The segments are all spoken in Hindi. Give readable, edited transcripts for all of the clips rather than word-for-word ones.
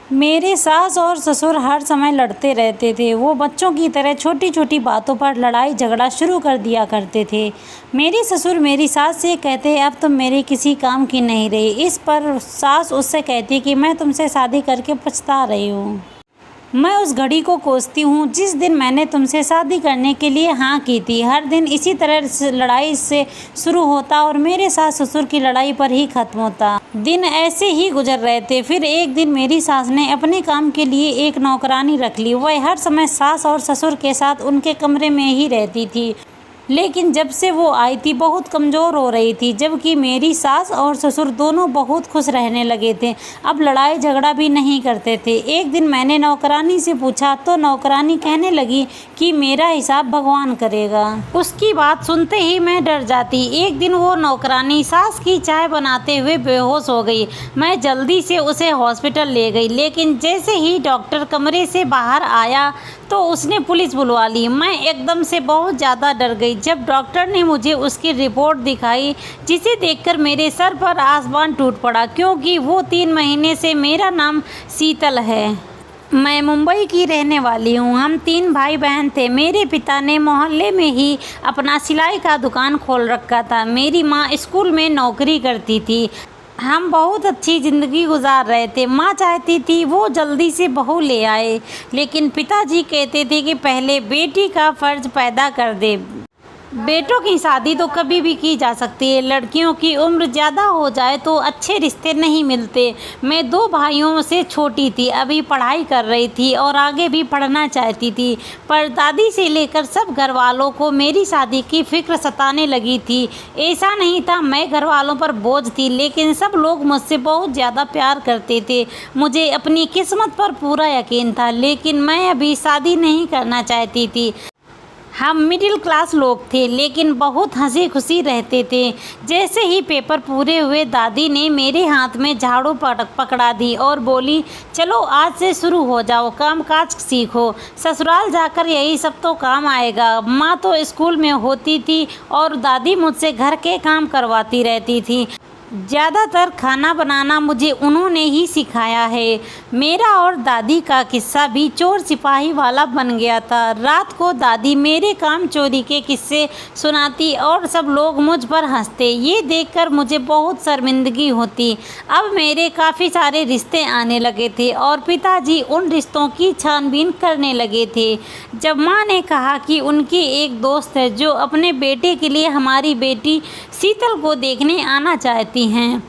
मेरे सास और ससुर हर समय लड़ते रहते थे। वो बच्चों की तरह छोटी छोटी बातों पर लड़ाई झगड़ा शुरू कर दिया करते थे। मेरे ससुर मेरी सास से कहते, अब तुम मेरे किसी काम की नहीं रही। इस पर सास उससे कहती कि मैं तुमसे शादी करके पछता रही हूँ। मैं उस घड़ी को कोसती हूँ जिस दिन मैंने तुमसे शादी करने के लिए हाँ की थी। हर दिन इसी तरह से लड़ाई से शुरू होता और मेरे सास ससुर की लड़ाई पर ही खत्म होता। दिन ऐसे ही गुजर रहे थे। फिर एक दिन मेरी सास ने अपने काम के लिए एक नौकरानी रख ली। वह हर समय सास और ससुर के साथ उनके कमरे में ही रहती थी, लेकिन जब से वो आई थी बहुत कमज़ोर हो रही थी, जबकि मेरी सास और ससुर दोनों बहुत खुश रहने लगे थे। अब लड़ाई झगड़ा भी नहीं करते थे। एक दिन मैंने नौकरानी से पूछा तो नौकरानी कहने लगी कि मेरा हिसाब भगवान करेगा। उसकी बात सुनते ही मैं डर जाती। एक दिन वो नौकरानी सास की चाय बनाते हुए बेहोश हो गई। मैं जल्दी से उसे हॉस्पिटल ले गई, लेकिन जैसे ही डॉक्टर कमरे से बाहर आया तो उसने पुलिस बुलवा ली। मैं एकदम से बहुत ज़्यादा डर गई जब डॉक्टर ने मुझे उसकी रिपोर्ट दिखाई, जिसे देखकर मेरे सर पर आसमान टूट पड़ा, क्योंकि वो 3 महीने से मेरा नाम शीतल है। मैं मुंबई की रहने वाली हूँ। हम 3 भाई बहन थे। मेरे पिता ने मोहल्ले में ही अपना सिलाई का दुकान खोल रखा था। मेरी माँ स्कूल में नौकरी करती थी। हम बहुत अच्छी ज़िंदगी गुजार रहे थे। माँ चाहती थी वो जल्दी से बहू ले आए, लेकिन पिताजी कहते थे कि पहले बेटी का फ़र्ज पैदा कर दे। बेटों की शादी तो कभी भी की जा सकती है। लड़कियों की उम्र ज़्यादा हो जाए तो अच्छे रिश्ते नहीं मिलते। मैं 2 भाइयों से छोटी थी, अभी पढ़ाई कर रही थी और आगे भी पढ़ना चाहती थी, पर दादी से लेकर सब घर वालों को मेरी शादी की फ़िक्र सताने लगी थी। ऐसा नहीं था मैं घर वालों पर बोझ थी, लेकिन सब लोग मुझसे बहुत ज़्यादा प्यार करते थे। मुझे अपनी किस्मत पर पूरा यकीन था, लेकिन मैं अभी शादी नहीं करना चाहती थी। हम मिडिल क्लास लोग थे, लेकिन बहुत हंसी खुशी रहते थे। जैसे ही पेपर पूरे हुए दादी ने मेरे हाथ में झाड़ू पकड़ा दी और बोली, चलो आज से शुरू हो जाओ, काम काज सीखो, ससुराल जाकर यही सब तो काम आएगा। माँ तो स्कूल में होती थी और दादी मुझसे घर के काम करवाती रहती थी। ज़्यादातर खाना बनाना मुझे उन्होंने ही सिखाया है। मेरा और दादी का किस्सा भी चोर सिपाही वाला बन गया था। रात को दादी मेरे काम चोरी के किस्से सुनाती और सब लोग मुझ पर हंसते। ये देखकर मुझे बहुत शर्मिंदगी होती। अब मेरे काफ़ी सारे रिश्ते आने लगे थे और पिताजी उन रिश्तों की छानबीन करने लगे थे। जब माँ ने कहा कि उनकी एक दोस्त है जो अपने बेटे के लिए हमारी बेटी शीतल को देखने आना चाहती हैं,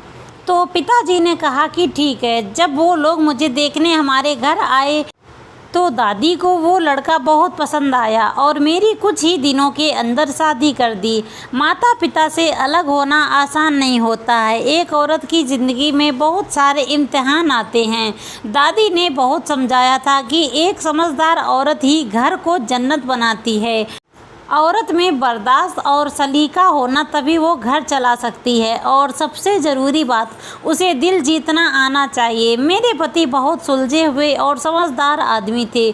तो पिताजी ने कहा कि ठीक है। जब वो लोग मुझे देखने हमारे घर आए तो दादी को वो लड़का बहुत पसंद आया और मेरी कुछ ही दिनों के अंदर शादी कर दी। माता पिता से अलग होना आसान नहीं होता है। एक औरत की ज़िंदगी में बहुत सारे इम्तिहान आते हैं। दादी ने बहुत समझाया था कि एक समझदार औरत ही घर को जन्नत बनाती है। औरत में बर्दाश्त और सलीका होना, तभी वो घर चला सकती है, और सबसे ज़रूरी बात, उसे दिल जीतना आना चाहिए। मेरे पति बहुत सुलझे हुए और समझदार आदमी थे।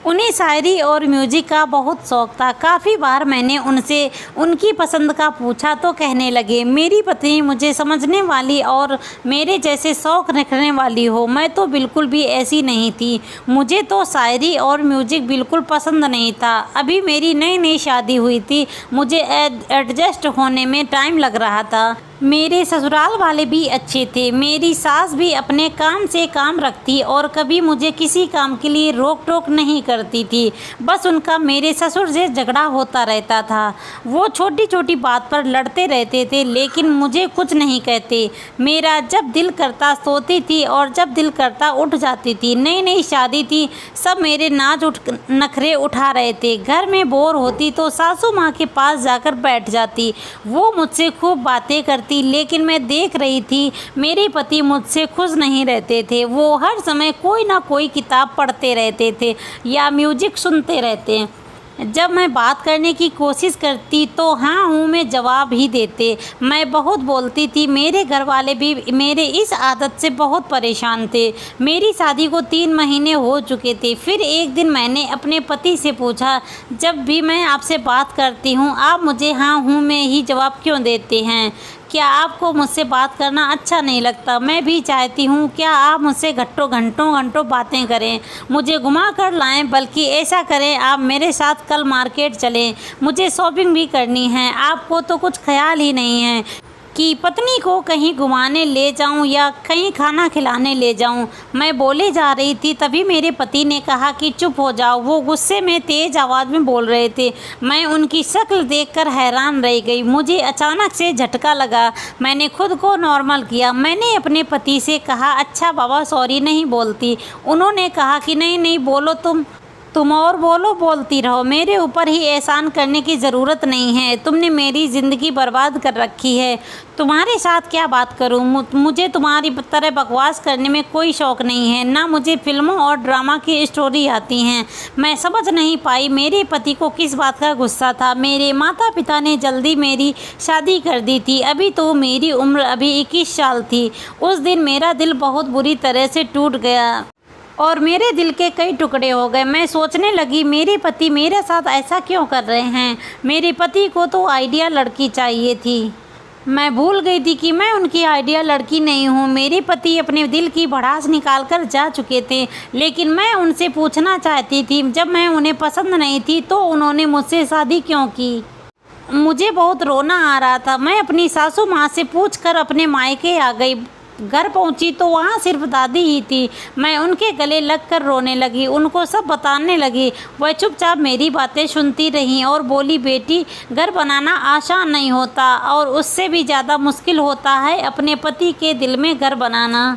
उन्हें शायरी और म्यूज़िक का बहुत शौक़ था। काफ़ी बार मैंने उनसे उनकी पसंद का पूछा तो कहने लगे, मेरी पत्नी मुझे समझने वाली और मेरे जैसे शौक़ रखने वाली हो। मैं तो बिल्कुल भी ऐसी नहीं थी। मुझे तो शायरी और म्यूज़िक बिल्कुल पसंद नहीं था। अभी मेरी नई नई शादी हुई थी। मुझे एडजस्ट होने में टाइम लग रहा था। मेरे ससुराल वाले भी अच्छे थे। मेरी सास भी अपने काम से काम रखती और कभी मुझे किसी काम के लिए रोक टोक नहीं करती थी। बस उनका मेरे ससुर से झगड़ा होता रहता था। वो छोटी छोटी बात पर लड़ते रहते थे, लेकिन मुझे कुछ नहीं कहते। मेरा जब दिल करता सोती थी और जब दिल करता उठ जाती थी। नई नई शादी थी, सब मेरे नखरे उठा रहे थे। घर में बोर होती तो सासू माँ के पास जाकर बैठ जाती। वो मुझसे खूब बातें करती, लेकिन मैं देख रही थी मेरे पति मुझसे खुश नहीं रहते थे। वो हर समय कोई ना कोई किताब पढ़ते रहते थे या म्यूजिक सुनते रहते। जब मैं बात करने की कोशिश करती तो हाँ हूँ में जवाब ही देते। मैं बहुत बोलती थी। मेरे घर वाले भी मेरे इस आदत से बहुत परेशान थे। मेरी शादी को 3 महीने हो चुके थे। फिर एक दिन मैंने अपने पति से पूछा, जब भी मैं आपसे बात करती हूँ आप मुझे हाँ हूँ में ही जवाब क्यों देते हैं? क्या आपको मुझसे बात करना अच्छा नहीं लगता? मैं भी चाहती हूँ क्या आप मुझसे घंटों बातें करें, मुझे घुमा कर लाएं। बल्कि ऐसा करें, आप मेरे साथ कल मार्केट चलें, मुझे शॉपिंग भी करनी है। आपको तो कुछ ख्याल ही नहीं है कि पत्नी को कहीं घुमाने ले जाऊं या कहीं खाना खिलाने ले जाऊं। मैं बोले जा रही थी, तभी मेरे पति ने कहा कि चुप हो जाओ। वो गुस्से में तेज़ आवाज़ में बोल रहे थे। मैं उनकी शक्ल देखकर हैरान रह गई। मुझे अचानक से झटका लगा। मैंने खुद को नॉर्मल किया। मैंने अपने पति से कहा, अच्छा बाबा सॉरी नहीं बोलती। उन्होंने कहा कि नहीं बोलो तुम और बोलती रहो। मेरे ऊपर ही एहसान करने की ज़रूरत नहीं है। तुमने मेरी ज़िंदगी बर्बाद कर रखी है। तुम्हारे साथ क्या बात करूं? मुझे तुम्हारी तरह बकवास करने में कोई शौक़ नहीं है, ना मुझे फिल्मों और ड्रामा की स्टोरी आती हैं। मैं समझ नहीं पाई मेरे पति को किस बात का गुस्सा था। मेरे माता पिता ने जल्दी मेरी शादी कर दी थी। अभी तो मेरी उम्र अभी 21 साल थी। उस दिन मेरा दिल बहुत बुरी तरह से टूट गया और मेरे दिल के कई टुकड़े हो गए। मैं सोचने लगी, मेरे पति मेरे साथ ऐसा क्यों कर रहे हैं? मेरे पति को तो आइडिया लड़की चाहिए थी। मैं भूल गई थी कि मैं उनकी आइडिया लड़की नहीं हूँ। मेरे पति अपने दिल की भड़ास निकाल कर जा चुके थे, लेकिन मैं उनसे पूछना चाहती थी, जब मैं उन्हें पसंद नहीं थी तो उन्होंने मुझसे शादी क्यों की? मुझे बहुत रोना आ रहा था। मैं अपनी सासू माँ से पूछकर अपने मायके आ गई। घर पहुंची तो वहाँ सिर्फ दादी ही थी। मैं उनके गले लगकर रोने लगी, उनको सब बताने लगी। वह चुपचाप मेरी बातें सुनती रहीं और बोली, बेटी घर बनाना आसान नहीं होता और उससे भी ज़्यादा मुश्किल होता है अपने पति के दिल में घर बनाना।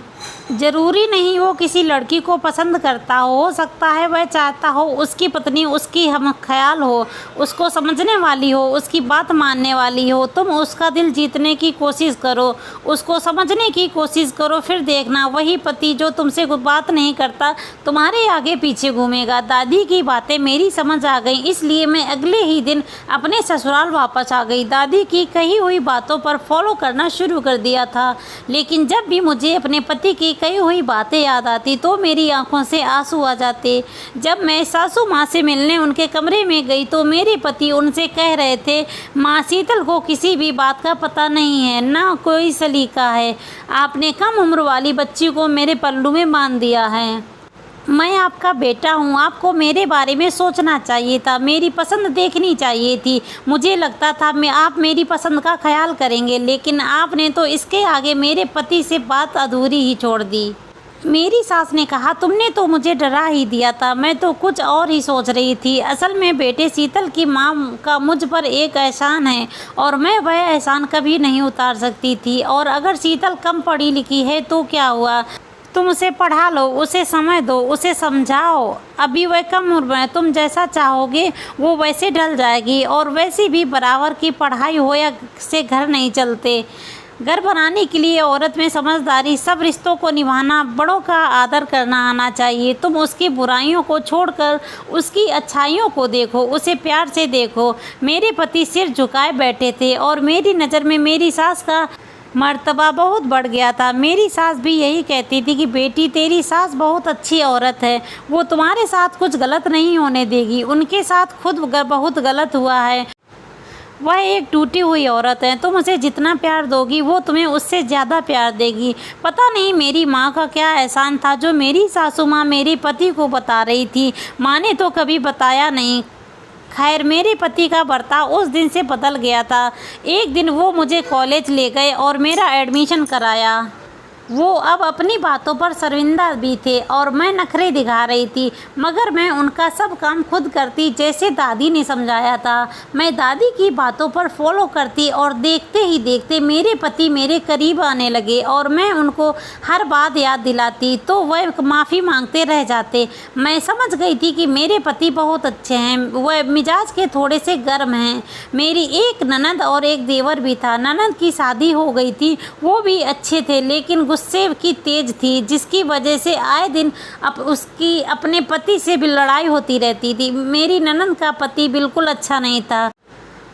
ज़रूरी नहीं वो किसी लड़की को पसंद करता हो सकता है वह चाहता हो उसकी पत्नी उसकी हम ख्याल हो, उसको समझने वाली हो, उसकी बात मानने वाली हो। तुम उसका दिल जीतने की कोशिश करो, उसको समझने की कोशिश करो, फिर देखना वही पति जो तुमसे बात नहीं करता तुम्हारे आगे पीछे घूमेगा। दादी की बातें मेरी समझ आ गई, इसलिए मैं अगले ही दिन अपने ससुराल वापस आ गई। दादी की कही हुई बातों पर फॉलो करना शुरू कर दिया था, लेकिन जब भी मुझे अपने पति की कही हुई बातें याद आती तो मेरी आंखों से आंसू आ जाते। जब मैं सासू माँ से मिलने उनके कमरे में गई तो मेरे पति उनसे कह रहे थे, माँ शीतल को किसी भी बात का पता नहीं है, ना कोई सलीका है। आपने कम उम्र वाली बच्ची को मेरे पल्लू में बांध दिया है। मैं आपका बेटा हूँ, आपको मेरे बारे में सोचना चाहिए था, मेरी पसंद देखनी चाहिए थी। मुझे लगता था आप मेरी पसंद का ख्याल करेंगे, लेकिन आपने तो इसके आगे मेरे पति से बात अधूरी ही छोड़ दी। मेरी सास ने कहा, तुमने तो मुझे डरा ही दिया था, मैं तो कुछ और ही सोच रही थी। असल में बेटे शीतल की माँ का मुझ पर एक एहसान है और मैं वह एहसान कभी नहीं उतार सकती थी। और अगर शीतल कम पढ़ी लिखी है तो क्या हुआ? तुम उसे पढ़ा लो, उसे समय दो, उसे समझाओ। अभी वह कम उम्र में, तुम जैसा चाहोगे वो वैसे ढल जाएगी। और वैसे भी बराबर की पढ़ाई हो या से घर नहीं चलते। घर बनाने के लिए औरत में समझदारी, सब रिश्तों को निभाना, बड़ों का आदर करना आना चाहिए। तुम उसकी बुराइयों को छोड़कर उसकी अच्छाइयों को देखो, उसे प्यार से देखो। मेरे पति सिर झुकाए बैठे थे और मेरी नज़र में मेरी सास का मर्तबा बहुत बढ़ गया था। मेरी सास भी यही कहती थी कि बेटी तेरी सास बहुत अच्छी औरत है, वो तुम्हारे साथ कुछ गलत नहीं होने देगी। उनके साथ खुद बहुत गलत हुआ है। वह एक टूटी हुई औरत है, तुम उसे जितना प्यार दोगी वो तुम्हें उससे ज़्यादा प्यार देगी। पता नहीं मेरी माँ का क्या एहसान था जो मेरी सासू माँ मेरे पति को बता रही थी। माँ ने तो कभी बताया नहीं। खैर मेरे पति का बर्ताव उस दिन से बदल गया था। एक दिन वो मुझे कॉलेज ले गए और मेरा एडमिशन कराया। वो अब अपनी बातों पर शर्मिंदा भी थे और मैं नखरे दिखा रही थी, मगर मैं उनका सब काम खुद करती जैसे दादी ने समझाया था। मैं दादी की बातों पर फॉलो करती और देखते ही देखते मेरे पति मेरे करीब आने लगे और मैं उनको हर बात याद दिलाती तो वह माफ़ी मांगते रह जाते। मैं समझ गई थी कि मेरे पति बहुत अच्छे हैं, वह मिजाज के थोड़े से गर्म हैं। मेरी एक ननद और एक देवर भी था। ननद की शादी हो गई थी, वो भी अच्छे थे, लेकिन गुस्से की तेज थी, जिसकी वजह से आए दिन उसकी अपने पति से भी लड़ाई होती रहती थी। मेरी ननद का पति बिल्कुल अच्छा नहीं था।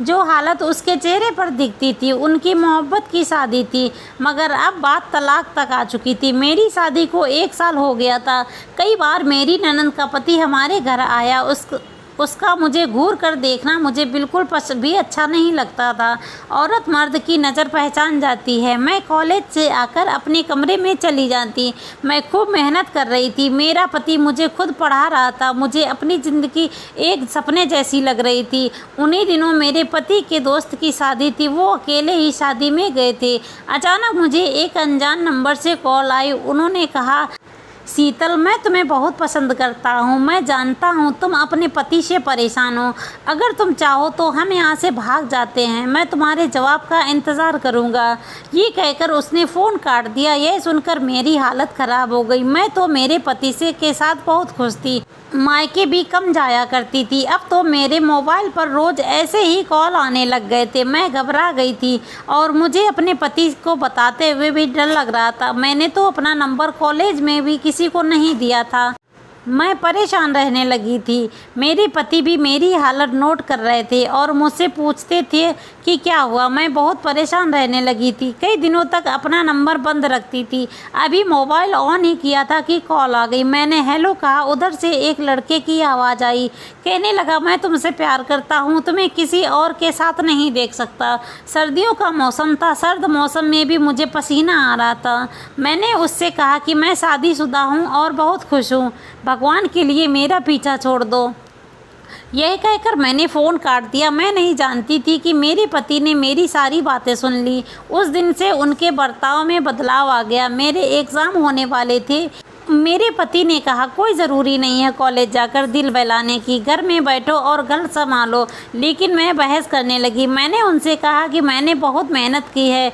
जो हालत उसके चेहरे पर दिखती थी उनकी मोहब्बत की शादी थी, मगर अब बात तलाक तक आ चुकी थी। मेरी शादी को 1 साल हो गया था। कई बार मेरी ननद का पति हमारे घर आया, उसका मुझे घूर कर देखना मुझे बिल्कुल भी अच्छा नहीं लगता था। औरत मर्द की नज़र पहचान जाती है। मैं कॉलेज से आकर अपने कमरे में चली जाती। मैं खूब मेहनत कर रही थी। मेरा पति मुझे खुद पढ़ा रहा था। मुझे अपनी ज़िंदगी एक सपने जैसी लग रही थी। उन्हीं दिनों मेरे पति के दोस्त की शादी थी। वो अकेले ही शादी में गए थे। अचानक मुझे एक अनजान नंबर से कॉल आई। उन्होंने कहा, शीतल, मैं तुम्हें बहुत पसंद करता हूँ। मैं जानता हूँ तुम अपने पति से परेशान हो। अगर तुम चाहो तो हम यहाँ से भाग जाते हैं। मैं तुम्हारे जवाब का इंतज़ार करूँगा। ये कहकर उसने फ़ोन काट दिया। यह सुनकर मेरी हालत ख़राब हो गई। मैं तो मेरे पति से के साथ बहुत खुश थी। मायके भी कम जाया करती थी। अब तो मेरे मोबाइल पर रोज़ ऐसे ही कॉल आने लग गए थे। मैं घबरा गई थी और मुझे अपने पति को बताते हुए भी डर लग रहा था। मैंने तो अपना नंबर कॉलेज में भी किसी को नहीं दिया था। मैं परेशान रहने लगी थी। मेरे पति भी मेरी हालत नोट कर रहे थे और मुझसे पूछते थे कि क्या हुआ। मैं बहुत परेशान रहने लगी थी। कई दिनों तक अपना नंबर बंद रखती थी। अभी मोबाइल ऑन ही किया था कि कॉल आ गई। मैंने हेलो कहा। उधर से एक लड़के की आवाज़ आई। कहने लगा, मैं तुमसे प्यार करता हूँ, तुम्हें किसी और के साथ नहीं देख सकता। सर्दियों का मौसम था। सर्द मौसम में भी मुझे पसीना आ रहा था। मैंने उससे कहा कि मैं शादीशुदा हूँ और बहुत खुश हूँ। भगवान के लिए मेरा पीछा छोड़ दो। यह कहकर मैंने फ़ोन काट दिया। मैं नहीं जानती थी कि मेरे पति ने मेरी सारी बातें सुन ली। उस दिन से उनके बर्ताव में बदलाव आ गया। मेरे एग्ज़ाम होने वाले थे। मेरे पति ने कहा, कोई ज़रूरी नहीं है कॉलेज जाकर दिल बहलाने की, घर में बैठो और घर संभालो। लेकिन मैं बहस करने लगी। मैंने उनसे कहा कि मैंने बहुत मेहनत की है।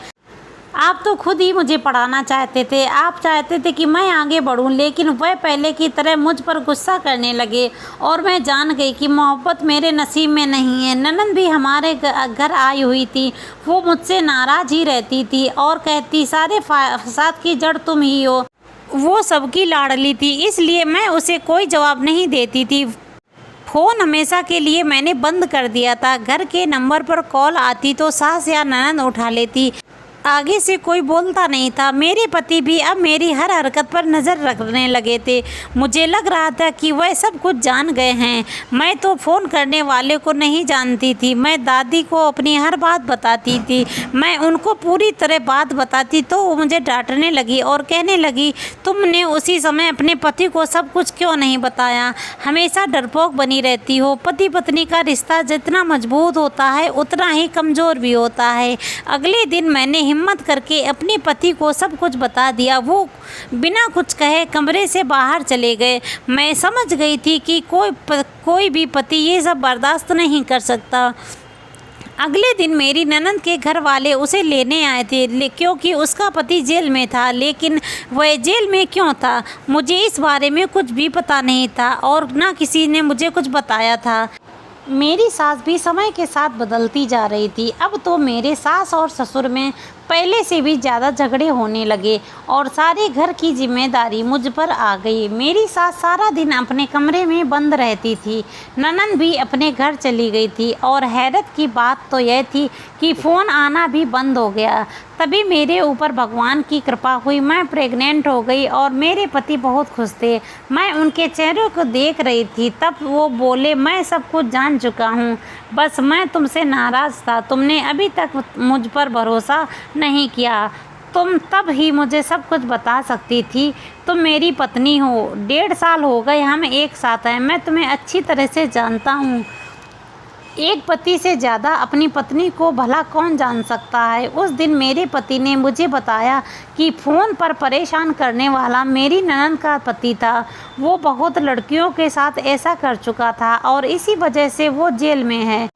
आप तो खुद ही मुझे पढ़ाना चाहते थे। आप चाहते थे कि मैं आगे बढ़ूं, लेकिन वह पहले की तरह मुझ पर गुस्सा करने लगे और मैं जान गई कि मोहब्बत मेरे नसीब में नहीं है। ननद भी हमारे घर आई हुई थी। वो मुझसे नाराज़ ही रहती थी और कहती, सारे फसाद की जड़ तुम ही हो। वो सबकी लाडली थी, इसलिए मैं उसे कोई जवाब नहीं देती थी। फ़ोन हमेशा के लिए मैंने बंद कर दिया था। घर के नंबर पर कॉल आती तो सास या ननद उठा लेती। आगे से कोई बोलता नहीं था। मेरे पति भी अब मेरी हर हरकत पर नज़र रखने लगे थे। मुझे लग रहा था कि वह सब कुछ जान गए हैं। मैं तो फ़ोन करने वाले को नहीं जानती थी। मैं दादी को अपनी हर बात बताती थी। मैं उनको पूरी तरह बात बताती तो वो मुझे डांटने लगी और कहने लगी, तुमने उसी समय अपने पति को सब कुछ क्यों नहीं बताया? हमेशा डरपोक बनी रहती हो। पति पत्नी का रिश्ता जितना मजबूत होता है उतना ही कमज़ोर भी होता है। अगले दिन मैंने हिम्मत करके अपने पति को सब कुछ बता दिया। वो बिना कुछ कहे कमरे से बाहर चले गए। मैं समझ गई थी कि कोई भी पति ये सब बर्दाश्त नहीं कर सकता। अगले दिन मेरी ननद के घर वाले उसे लेने आए थे क्योंकि उसका पति जेल में था। लेकिन वह जेल में क्यों था, मुझे इस बारे में कुछ भी पता नहीं था और ना किसी ने मुझे कुछ बताया था। मेरी सास भी समय के साथ बदलती जा रही थी। अब तो मेरे सास और ससुर में पहले से भी ज़्यादा झगड़े होने लगे और सारे घर की जिम्मेदारी मुझ पर आ गई। मेरी सास सारा दिन अपने कमरे में बंद रहती थी। ननद भी अपने घर चली गई थी और हैरत की बात तो यह थी कि फ़ोन आना भी बंद हो गया। तभी मेरे ऊपर भगवान की कृपा हुई। मैं प्रेग्नेंट हो गई और मेरे पति बहुत खुश थे। मैं उनके चेहरे को देख रही थी। तब वो बोले, मैं सब कुछ जान चुका हूँ, बस मैं तुमसे नाराज़ था। तुमने अभी तक मुझ पर भरोसा नहीं किया। तुम तब ही मुझे सब कुछ बता सकती थी। तुम मेरी पत्नी हो। 1.5 साल हो गए हम एक साथ हैं। मैं तुम्हें अच्छी तरह से जानता हूँ। एक पति से ज़्यादा अपनी पत्नी को भला कौन जान सकता है। उस दिन मेरे पति ने मुझे बताया कि फ़ोन पर परेशान करने वाला मेरी ननद का पति था। वो बहुत लड़कियों के साथ ऐसा कर चुका था और इसी वजह से वो जेल में है।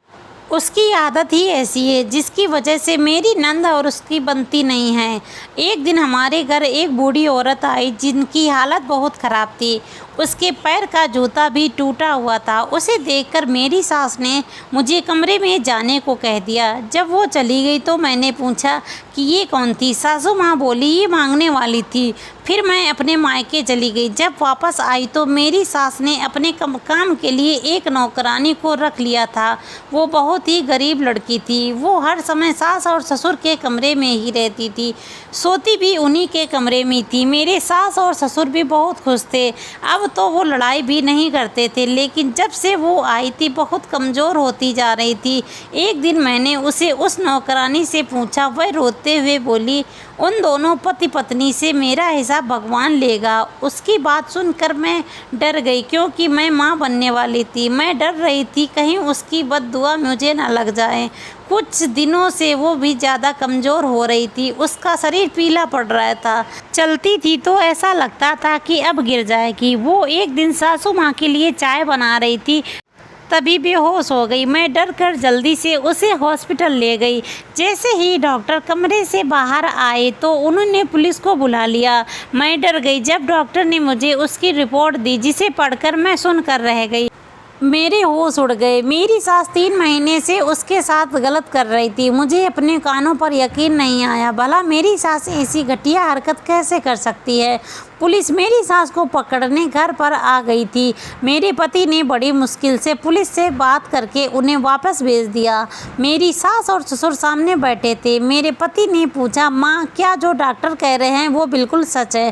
उसकी आदत ही ऐसी है जिसकी वजह से मेरी नंद और उसकी बनती नहीं है। एक दिन हमारे घर एक बूढ़ी औरत आई जिनकी हालत बहुत ख़राब थी। उसके पैर का जूता भी टूटा हुआ था। उसे देखकर मेरी सास ने मुझे कमरे में जाने को कह दिया। जब वो चली गई तो मैंने पूछा कि ये कौन थी। सासू माँ बोली, ये मांगने वाली थी। फिर मैं अपने मायके चली गई। जब वापस आई तो मेरी सास ने अपने काम के लिए एक नौकरानी को रख लिया था। वो बहुत ही गरीब लड़की थी। वो हर समय सास और ससुर के कमरे में ही रहती थी, सोती भी उन्हीं के कमरे में थी। मेरे सास और ससुर भी बहुत खुश थे। अब तो वो लड़ाई भी नहीं करते थे, लेकिन जब से वो आई थी बहुत कमज़ोर होती जा रही थी। एक दिन मैंने उसे उस नौकरानी से पूछा। वह रोते हुए बोली, उन दोनों पति पत्नी से मेरा हिसाब भगवान लेगा। उसकी बात सुनकर मैं डर गई, क्योंकि मैं माँ बनने वाली थी। मैं डर रही थी कहीं उसकी बद्दुआ मुझे न लग जाए। कुछ दिनों से वो भी ज़्यादा कमज़ोर हो रही थी। उसका शरीर पीला पड़ रहा था। चलती थी तो ऐसा लगता था कि अब गिर जाएगी। वो एक दिन सासू माँ के लिए चाय बना रही थी, तभी बेहोश हो गई। मैं डर कर जल्दी से उसे हॉस्पिटल ले गई। जैसे ही डॉक्टर कमरे से बाहर आए तो उन्होंने पुलिस को बुला लिया। मैं डर गई जब डॉक्टर ने मुझे उसकी रिपोर्ट दी, जिसे पढ़कर मैं सुनकर रह गई। मेरे होश उड़ गए। मेरी सास 3 महीने से उसके साथ गलत कर रही थी। मुझे अपने कानों पर यकीन नहीं आया। भला मेरी सास ऐसी घटिया हरकत कैसे कर सकती है। पुलिस मेरी सास को पकड़ने घर पर आ गई थी। मेरे पति ने बड़ी मुश्किल से पुलिस से बात करके उन्हें वापस भेज दिया। मेरी सास और ससुर सामने बैठे थे। मेरे पति ने पूछा, माँ, क्या जो डॉक्टर कह रहे हैं वो बिल्कुल सच है?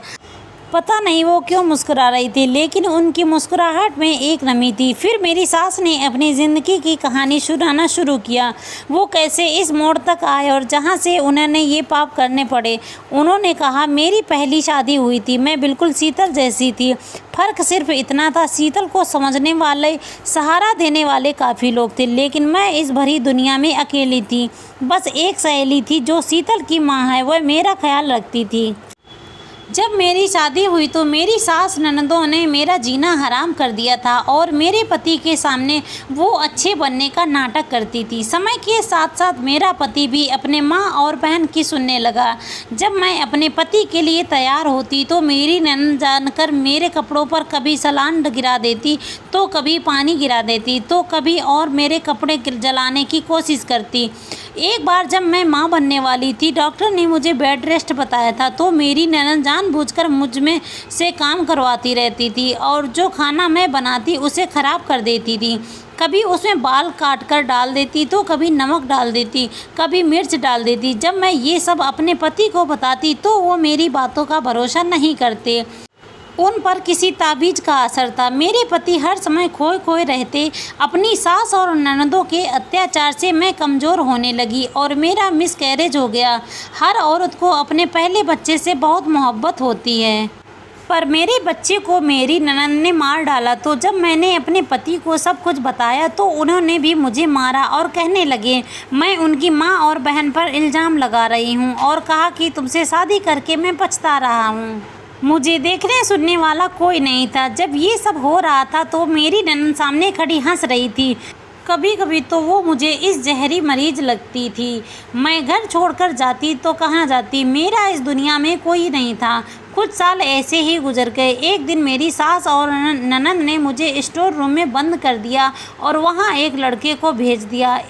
पता नहीं वो क्यों मुस्कुरा रही थी, लेकिन उनकी मुस्कुराहट में एक नमी थी। फिर मेरी सास ने अपनी ज़िंदगी की कहानी सुनाना शुरू किया। वो कैसे इस मोड़ तक आए और जहाँ से उन्होंने ये पाप करने पड़े। उन्होंने कहा, मेरी पहली शादी हुई थी, मैं बिल्कुल शीतल जैसी थी। फ़र्क सिर्फ इतना था, शीतल को समझने वाले, सहारा देने वाले काफ़ी लोग थे, लेकिन मैं इस भरी दुनिया में अकेली थी। बस एक सहेली थी जो शीतल की माँ है, वह मेरा ख्याल रखती थी। जब मेरी शादी हुई तो मेरी सास ननदों ने मेरा जीना हराम कर दिया था और मेरे पति के सामने वो अच्छे बनने का नाटक करती थी। समय के साथ साथ मेरा पति भी अपने माँ और बहन की सुनने लगा। जब मैं अपने पति के लिए तैयार होती तो मेरी ननद जानकर मेरे कपड़ों पर कभी सलान गिरा देती, तो कभी पानी गिरा देती, तो कभी और मेरे कपड़े जलाने की कोशिश करती। एक बार जब मैं माँ बनने वाली थी, डॉक्टर ने मुझे बेड रेस्ट बताया था, तो मेरी ननद जानबूझकर मुझ में से काम करवाती रहती थी और जो खाना मैं बनाती उसे ख़राब कर देती थी। कभी उसमें बाल काट कर डाल देती, तो कभी नमक डाल देती, कभी मिर्च डाल देती। जब मैं ये सब अपने पति को बताती तो वो मेरी बातों का भरोसा नहीं करते। उन पर किसी ताबीज़ का असर था। मेरे पति हर समय खोए खोए रहते। अपनी सास और ननदों के अत्याचार से मैं कमज़ोर होने लगी और मेरा मिसकैरेज हो गया। हर औरत को अपने पहले बच्चे से बहुत मोहब्बत होती है, पर मेरे बच्चे को मेरी ननद ने मार डाला। तो जब मैंने अपने पति को सब कुछ बताया तो उन्होंने भी मुझे मारा और कहने लगे मैं उनकी माँ और बहन पर इल्ज़ाम लगा रही हूँ और कहा कि तुमसे शादी करके मैं पछता रहा हूँ। मुझे देखने सुनने वाला कोई नहीं था। जब ये सब हो रहा था तो मेरी ननद सामने खड़ी हंस रही थी। कभी कभी तो वो मुझे इस जहरी मरीज लगती थी। मैं घर छोड़कर जाती तो कहाँ जाती, मेरा इस दुनिया में कोई नहीं था। कुछ साल ऐसे ही गुजर गए। एक दिन मेरी सास और ननद ने मुझे स्टोर रूम में बंद कर दिया और वहाँ एक लड़के को भेज दिया।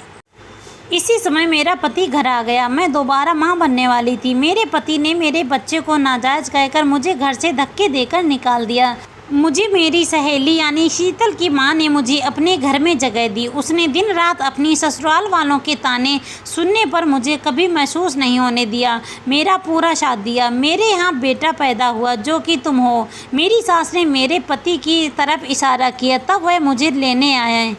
इसी समय मेरा पति घर आ गया। मैं दोबारा माँ बनने वाली थी। मेरे पति ने मेरे बच्चे को नाजायज़ कहकर मुझे घर से धक्के देकर निकाल दिया। मुझे मेरी सहेली यानी शीतल की माँ ने मुझे अपने घर में जगह दी। उसने दिन रात अपनी ससुराल वालों के ताने सुनने पर मुझे कभी महसूस नहीं होने दिया। मेरा पूरा साथ दिया। मेरे यहाँ बेटा पैदा हुआ जो कि तुम हो। मेरी सास ने मेरे पति की तरफ इशारा किया, तब वह मुझे लेने आए।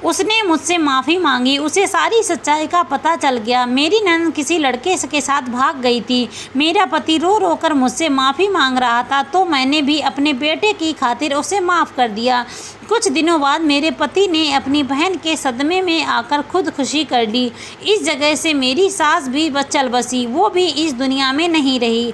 उसने मुझसे माफ़ी मांगी। उसे सारी सच्चाई का पता चल गया। मेरी ननद किसी लड़के के साथ भाग गई थी। मेरा पति रो रो कर मुझसे माफ़ी मांग रहा था, तो मैंने भी अपने बेटे की खातिर उसे माफ़ कर दिया। कुछ दिनों बाद मेरे पति ने अपनी बहन के सदमे में आकर खुदकुशी कर ली। इस जगह से मेरी सास भी चल बसी। वो भी इस दुनिया में नहीं रही।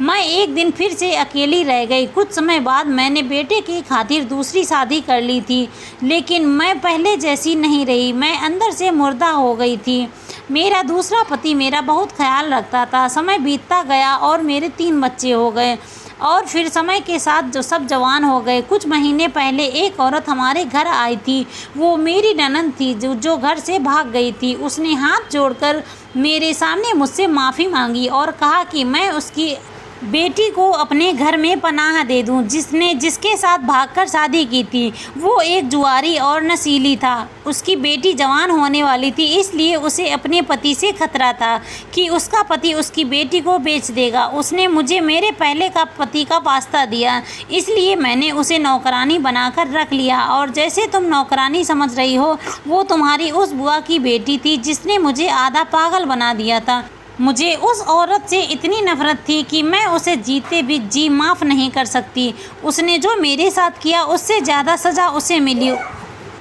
मैं एक दिन फिर से अकेली रह गई। कुछ समय बाद मैंने बेटे की खातिर दूसरी शादी कर ली थी, लेकिन मैं पहले जैसी नहीं रही। मैं अंदर से मुर्दा हो गई थी। मेरा दूसरा पति मेरा बहुत ख्याल रखता था। समय बीतता गया और मेरे 3 बच्चे हो गए और फिर समय के साथ जो सब जवान हो गए। कुछ महीने पहले एक औरत हमारे घर आई थी। वो मेरी ननद थी जो घर से भाग गई थी। उसने हाथ जोड़कर मेरे सामने मुझसे माफ़ी मांगी और कहा कि मैं उसकी बेटी को अपने घर में पनाह दे दूं। जिसके साथ भागकर शादी की थी वो एक जुआरी और नशीली था। उसकी बेटी जवान होने वाली थी, इसलिए उसे अपने पति से खतरा था कि उसका पति उसकी बेटी को बेच देगा। उसने मुझे मेरे पहले का पति का वास्ता दिया, इसलिए मैंने उसे नौकरानी बनाकर रख लिया। और जैसे तुम नौकरानी समझ रही हो, वो तुम्हारी उस बुआ की बेटी थी जिसने मुझे आधा पागल बना दिया था। मुझे उस औरत से इतनी नफरत थी कि मैं उसे जीते भी जी माफ़ नहीं कर सकती। उसने जो मेरे साथ किया उससे ज़्यादा सज़ा उसे मिली।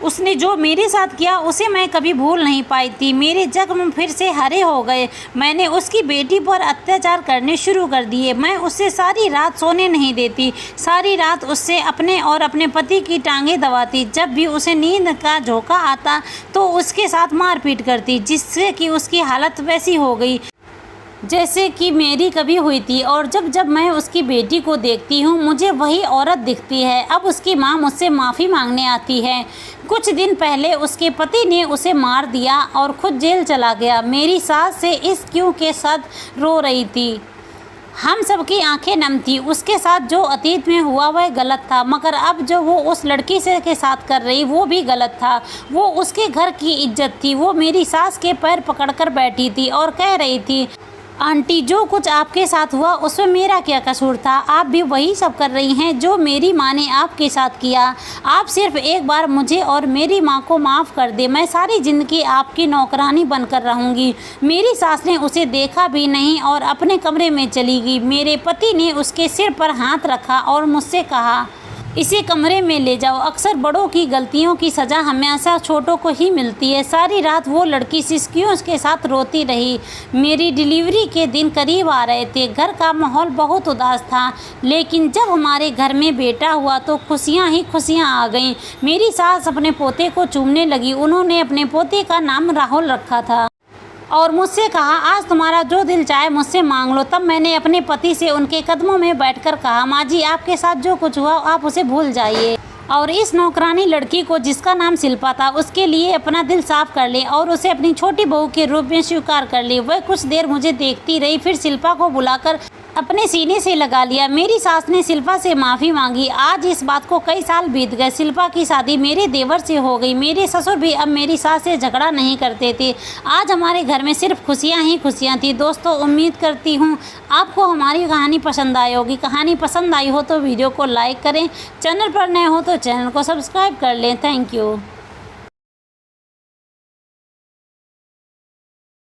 उसने जो मेरे साथ किया उसे मैं कभी भूल नहीं पाई थी। मेरे जख्म फिर से हरे हो गए। मैंने उसकी बेटी पर अत्याचार करने शुरू कर दिए। मैं उससे सारी रात सोने नहीं देती, सारी रात उससे अपने और अपने पति की टांगें दबाती। जब भी उसे नींद का झोंका आता तो उसके साथ मारपीट करती, जिससे कि उसकी हालत वैसी हो गई जैसे कि मेरी कभी हुई थी। और जब जब मैं उसकी बेटी को देखती हूँ मुझे वही औरत दिखती है। अब उसकी माँ मुझसे माफ़ी मांगने आती है। कुछ दिन पहले उसके पति ने उसे मार दिया और खुद जेल चला गया। मेरी सास से इस क्यों के साथ रो रही थी। हम सबकी आंखें नम थी। उसके साथ जो अतीत में हुआ वह गलत था, मगर अब जो वो उस लड़की से के साथ कर रही वो भी गलत था। वो उसके घर की इज्जत थी। वो मेरी सास के पैर पकड़कर बैठी थी और कह रही थी, आंटी जो कुछ आपके साथ हुआ उसमें मेरा क्या कसूर था। आप भी वही सब कर रही हैं जो मेरी माँ ने आपके साथ किया। आप सिर्फ एक बार मुझे और मेरी माँ को माफ़ कर दे, मैं सारी ज़िंदगी आपकी नौकरानी बनकर रहूँगी। मेरी सास ने उसे देखा भी नहीं और अपने कमरे में चली गई। मेरे पति ने उसके सिर पर हाथ रखा और मुझसे कहा, इसे कमरे में ले जाओ। अक्सर बड़ों की गलतियों की सज़ा हमेशा छोटों को ही मिलती है। सारी रात वो लड़की सिसकियों के साथ रोती रही। मेरी डिलीवरी के दिन करीब आ रहे थे। घर का माहौल बहुत उदास था, लेकिन जब हमारे घर में बेटा हुआ तो खुशियाँ ही खुशियाँ आ गईं। मेरी सास अपने पोते को चूमने लगी। उन्होंने अपने पोते का नाम राहुल रखा था और मुझसे कहा, आज तुम्हारा जो दिल चाहे मुझसे मांग लो। तब मैंने अपने पति से उनके कदमों में बैठकर कहा, माँ जी आपके साथ जो कुछ हुआ आप उसे भूल जाइए और इस नौकरानी लड़की को जिसका नाम शिल्पा था उसके लिए अपना दिल साफ कर ले और उसे अपनी छोटी बहू के रूप में स्वीकार कर ले। वह कुछ देर मुझे देखती रही, फिर शिल्पा को बुलाकर अपने सीने से लगा लिया। मेरी सास ने शिल्पा से माफ़ी मांगी। आज इस बात को कई साल बीत गए। शिल्पा की शादी मेरे देवर से हो गई। मेरे ससुर भी अब मेरी सास से झगड़ा नहीं करते थे। आज हमारे घर में सिर्फ खुशियाँ ही खुशियाँ थी। दोस्तों, उम्मीद करती हूँ आपको हमारी कहानी पसंद आई होगी। कहानी पसंद आई हो तो वीडियो को लाइक करें, चैनल पर नए हो तो चैनल को सब्सक्राइब कर लें। Thank you.